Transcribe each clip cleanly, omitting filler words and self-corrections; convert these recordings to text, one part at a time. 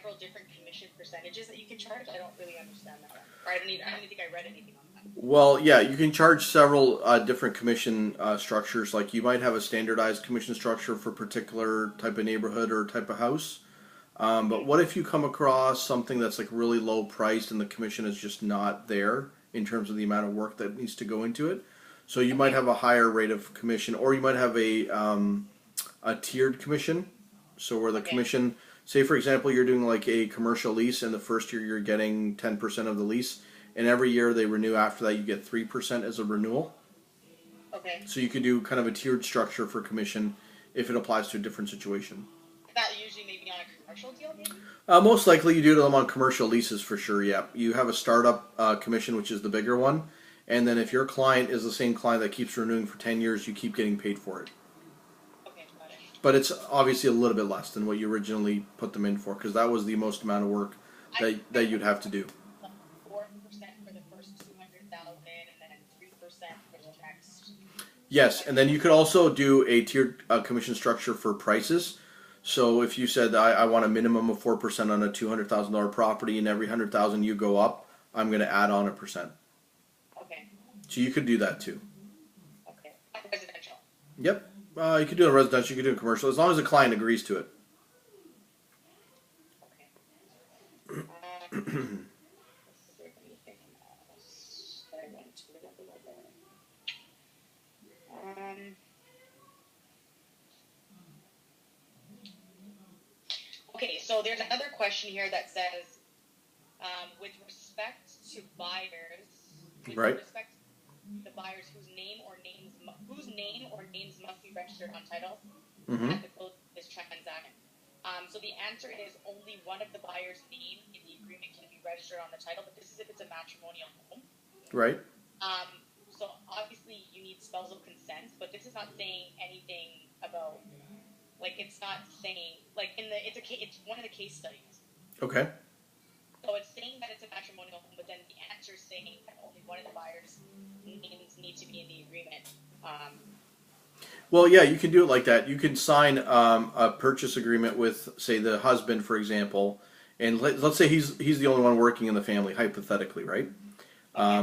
several different commission percentages that you can charge? I don't really understand that one. Or I don't even think I read anything on that. Well, yeah, you can charge several different commission structures. Like you might have a standardized commission structure for a particular type of neighborhood or type of house. But what if you come across something that's like really low priced and the commission is just not there in terms of the amount of work that needs to go into it? So you might have a higher rate of commission, or you might have a tiered commission. So where the commission, say for example, you're doing like a commercial lease, and the first year you're getting 10% of the lease, and every year they renew after that, you get 3% as a renewal. Okay. So you could do kind of a tiered structure for commission if it applies to a different situation. That usually maybe on a commercial deal, maybe? Most likely you do them on commercial leases for sure, yeah. You have a startup commission, which is the bigger one, and then if your client is the same client that keeps renewing for 10 years, you keep getting paid for it. Okay, got it. But it's obviously a little bit less than what you originally put them in for, because that was the most amount of work that you'd have to do. 4% for the first 200,000 and then 3% for the next. Yes, and then you could also do a tiered commission structure for prices. So if you said I want a minimum of 4% on a $200,000 property, and every 100,000 you go up, I'm going to add on a percent. Okay. So you could do that too. Okay. Residential. Yep. You could do it in residential, you could do it in commercial, as long as the client agrees to it. Okay. Is there anything else that I wanted to remember there? Okay, so there's another question here that says, with respect to buyers, Right. With respect to the buyers whose name or names must be registered on title at the close of this transaction. So the answer is only one of the buyer's name in the agreement can be registered on the title, but this is if it's a matrimonial home. Right. So obviously you need spousal consent, but this is not saying anything about, like, it's not saying, like, it's one of the case studies. Okay. So it's saying that it's a matrimonial home, but then the answer is saying that only one of the buyer's names need to be in the agreement. Well, yeah, you can do it like that. You can sign a purchase agreement with, say, the husband, for example, and let's say he's the only one working in the family, hypothetically, right?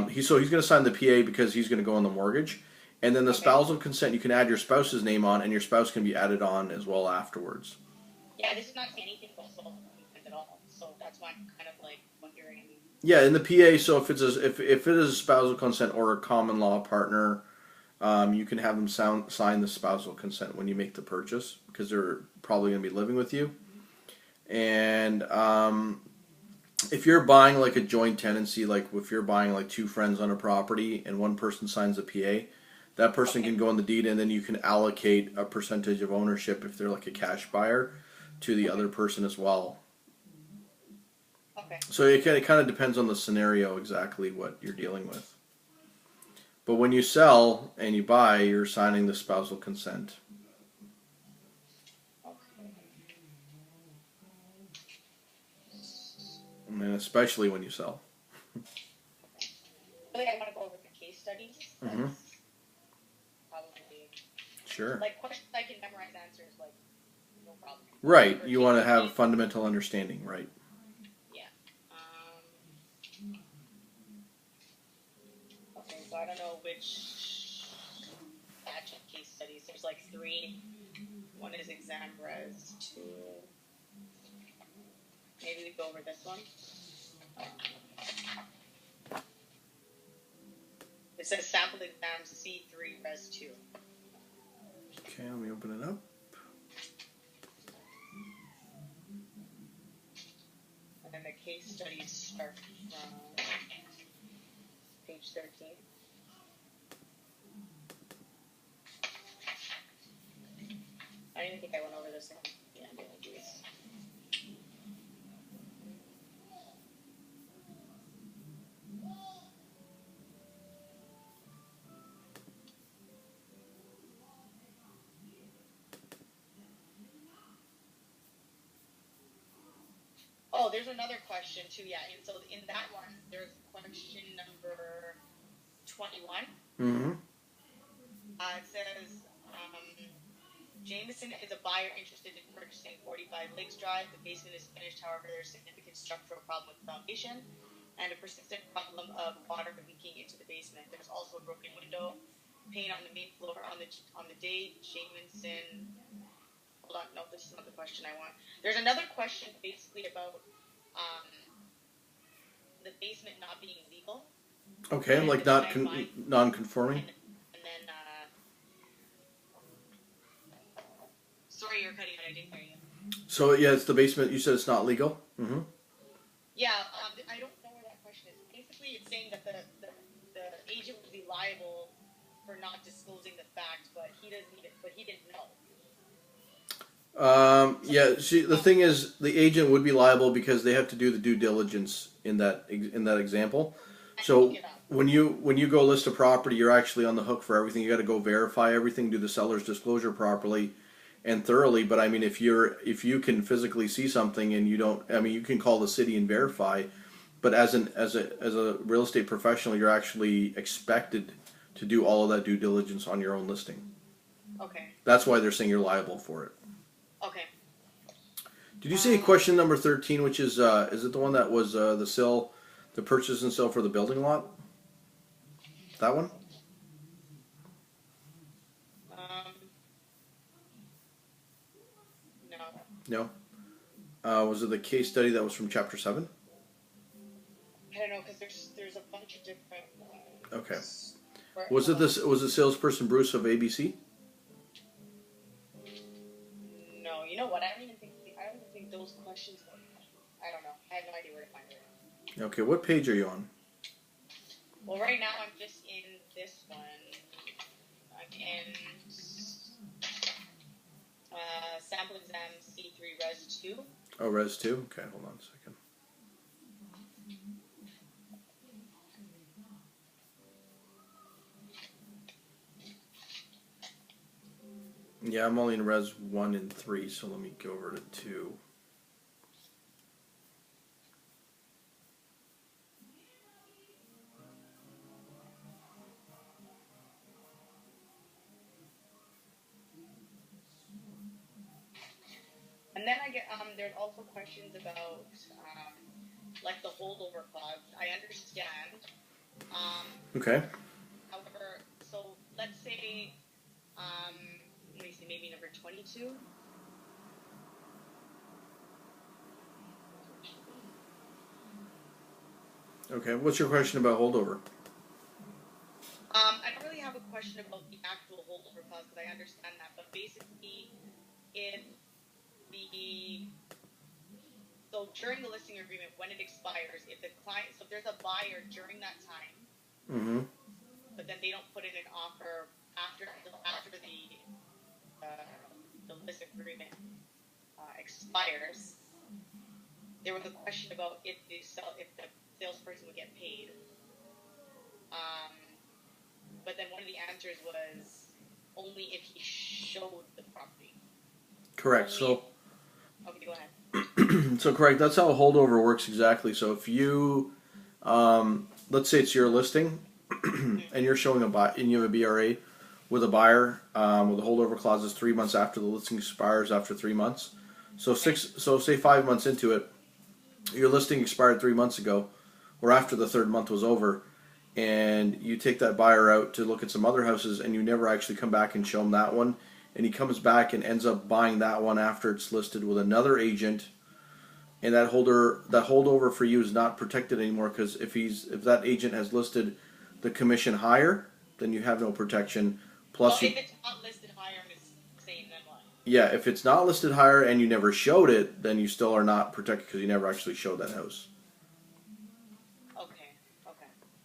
He's going to sign the PA because he's going to go on the mortgage, and then the spousal consent, you can add your spouse's name on, and your spouse can be added on as well afterwards. Yeah, this is not saying anything about spousal consent at all, so that's why I'm kind of like wondering. Yeah, in the PA, so if it is a spousal consent or a common law partner, you can have them sign the spousal consent when you make the purchase, because they're probably going to be living with you. And if you're buying like a joint tenancy, like if you're buying like two friends on a property and one person signs a PA, that person can go on the deed, and then you can allocate a percentage of ownership if they're like a cash buyer to the other person as well. Okay. So it kind of depends on the scenario exactly what you're dealing with. But when you sell and you buy, you're signing the spousal consent. Okay. And especially when you sell. Really, I want to go over the case studies. Mm-hmm. Probably. Sure. Like questions I can memorize answers, like, no problem. Right. You want to have a fundamental understanding, right? Yeah. Okay, so I don't know which batch of case studies. There's like 3. One is exam res 2. Maybe we go over this one. It says sample exam C3 res 2. Okay, let me open it up. And then the case studies start from page 13. I don't even think I went over this one. Yeah, I'm going to do this. Oh, there's another question too, yeah. And so in that one, there's question number 21. Mm-hmm. It says, Jameson is a buyer interested in purchasing 45 Lakes Drive. The basement is finished, however, there's significant structural problem with the foundation and a persistent problem of water leaking into the basement. There's also a broken window pane on the main floor. On the day Jameson, hold on, no, this is not the question I want. There's another question basically about the basement not being legal. Okay, like not non-conforming. And then, sorry, you're cutting out. I didn't hear you. So yeah, it's the basement. You said it's not legal. Mm-hmm. Yeah, I don't know where that question is. Basically, it's saying that the agent would be liable for not disclosing the fact, but he didn't know. Yeah. See, the thing is, the agent would be liable because they have to do the due diligence in that example. So when you go list a property, you're actually on the hook for everything. You got to go verify everything, do the seller's disclosure properly and thoroughly. But I mean, if you can physically see something and you don't, I mean, you can call the city and verify. But as a real estate professional, you're actually expected to do all of that due diligence on your own listing. Okay. That's why they're saying you're liable for it. Okay. Did you say question number 13, which is it the one that was the purchase and sale for the building lot? That one? No. No. Was it the case study that was from chapter 7? I don't know, because there's a bunch of different. Okay. Was it salesperson Bruce of ABC? No, you know what? I don't even think those questions. I don't know. I have no idea where to find it. Okay, what page are you on? Well, right now I'm just in this one. I'm in sample exam C3 Res 2. Oh, Res 2? Okay, hold on a second. Yeah, I'm only in Res 1 and 3, so let me go over to 2. And then I get there's also questions about like the holdover clause. I understand. Okay. However, so let's say let me see, maybe number 22. Okay, what's your question about holdover? I don't really have a question about the actual holdover clause because I understand that, but basically, so during the listing agreement, when it expires, if the client, so if there's a buyer during that time, Mm-hmm. but then they don't put in an offer after the list agreement expires, there was a question about if the salesperson would get paid. But then one of the answers was only if he showed the property. Correct. Okay, go ahead. So correct. That's how a holdover works exactly. So if you, let's say it's your listing, and you're showing and you have a BRA with a buyer, with a holdover clause is 3 months after the listing expires after 3 months. So say 5 months into it, your listing expired 3 months ago, or after the third month was over, and you take that buyer out to look at some other houses, and you never actually come back and show him that one, and he comes back and ends up buying that one after it's listed with another agent, and that holdover for you is not protected anymore because if that agent has listed the commission higher, then you have no protection. Plus, if it's not listed higher and it's same, then what? Yeah, if it's not listed higher and you never showed it, then you still are not protected because you never actually showed that house. Okay.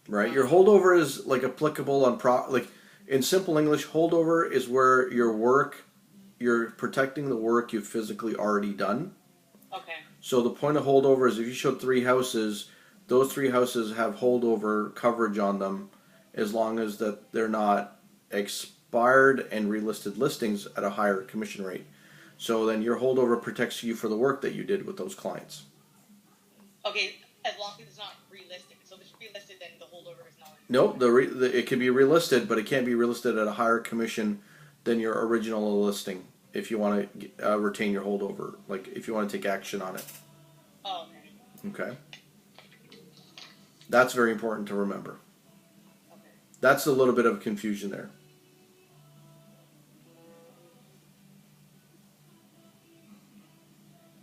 Right, your holdover is like applicable on like in simple English, holdover is where you're protecting the work you've physically already done. Okay. So the point of holdover is if you showed 3 houses, those 3 houses have holdover coverage on them as long as that they're not expired and relisted listings at a higher commission rate. So then your holdover protects you for the work that you did with those clients. Okay, as long as it's not relisted. So if it's relisted, then the holdover is not. Nope, it can be relisted, but it can't be relisted at a higher commission than your original listing. if you want to retain your holdover, like if you want to take action on it. Oh, okay. Okay. That's very important to remember. Okay. That's a little bit of confusion there.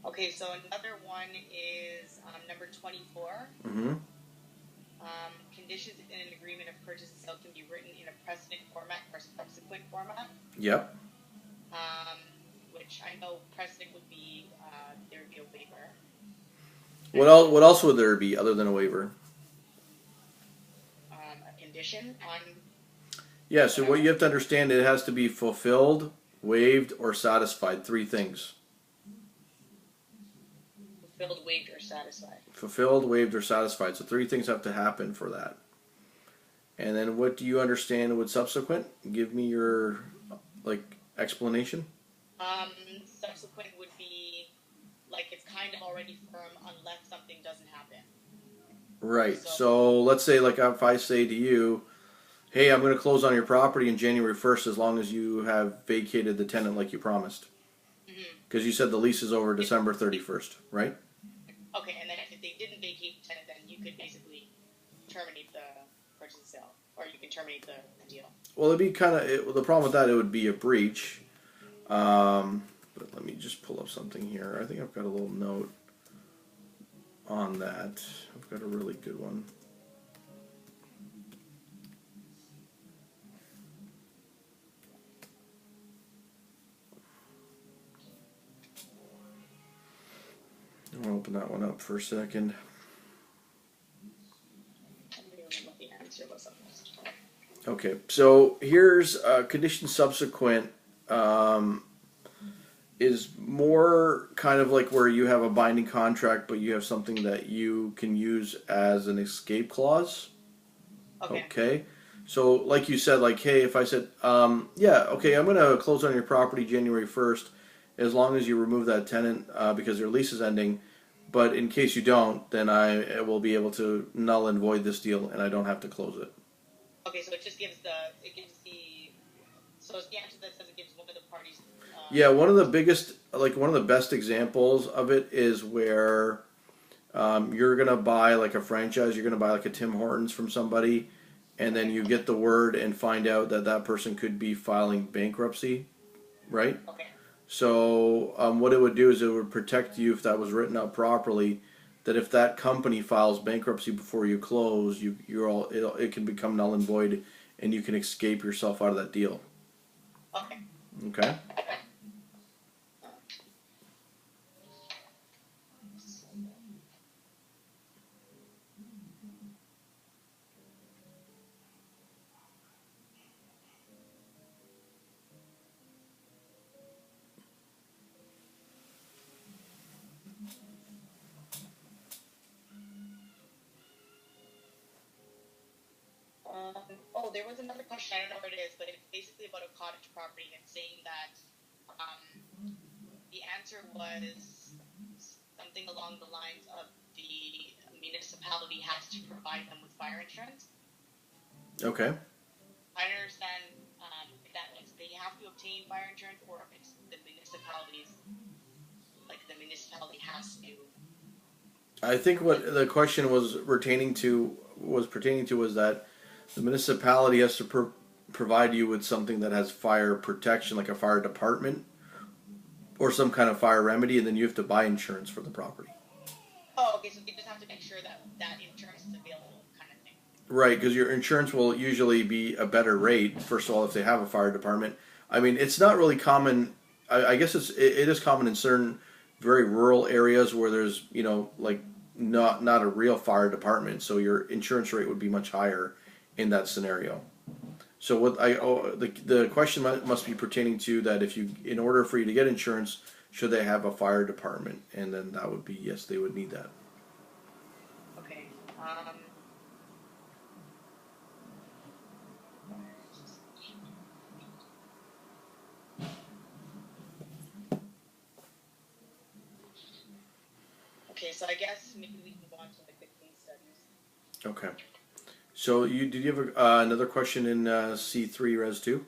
Okay, so another one is number 24. Mm-hmm. Conditions in an agreement of purchase and sale can be written in a precedent format or subsequent format. Yep. Which I know precedent would be there would be a waiver. What else would there be other than a waiver? A condition on. Yeah. So what you have to understand, it has to be fulfilled, waived, or satisfied. 3 things. Fulfilled, waived, or satisfied. Fulfilled, waived, or satisfied. So 3 things have to happen for that. And then what do you understand with subsequent? Give me your explanation. Subsequent would be like it's kind of already firm unless something doesn't happen. Right. So let's say if I say to you, hey, I'm going to close on your property on January 1st as long as you have vacated the tenant like you promised. Because you said the lease is over December 31st, right? Okay, and then if they didn't vacate the tenant, then you could basically terminate the purchase and sale, or you can terminate the deal. Well, it'd be the problem with that, it would be a breach. But let me just pull up something here. I think I've got a little note on that. I've got a really good one. I'll open that one up for a second. Okay, so here's condition subsequent. Is more kind of like where you have a binding contract, but you have something that you can use as an escape clause. Okay. So like you said, hey, if I said, yeah, okay, I'm going to close on your property January 1st, as long as you remove that tenant because their lease is ending. But in case you don't, then I will be able to null and void this deal, and I don't have to close it. Okay, so it just gives so it's the answer that says it gives one of the parties. Yeah, one of the best examples of it is where you're gonna buy a franchise. You're gonna buy a Tim Hortons from somebody, and then you get the word and find out that person could be filing bankruptcy, right? Okay. So what it would do is it would protect you if that was written up properly. That if that company files bankruptcy before you close, it can become null and void, and you can escape yourself out of that deal. Okay. Okay. There was another question. I don't know what it is, but it's basically about a cottage property, and it's saying that the answer was something along the lines of the municipality has to provide them with fire insurance. Okay. I don't understand if that means they have to obtain fire insurance, or if it's the municipality has to. I think what the question was pertaining to was that the municipality has to provide you with something that has fire protection, like a fire department or some kind of fire remedy, and then you have to buy insurance for the property. Oh, okay, so they just have to make sure that insurance is available, kind of thing. Right, because your insurance will usually be a better rate, first of all, if they have a fire department. I mean, it's not really common. I guess it is common in certain very rural areas where there's, not a real fire department, so your insurance rate would be much higher in that scenario. So the question must be pertaining to that in order for you to get insurance, should they have a fire department? And then that would be yes, they would need that. Okay. Okay, so I guess maybe we can go on to the case studies. Okay. So did you have another question in C3 Res 2?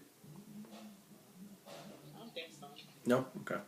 I don't think so. No? Okay.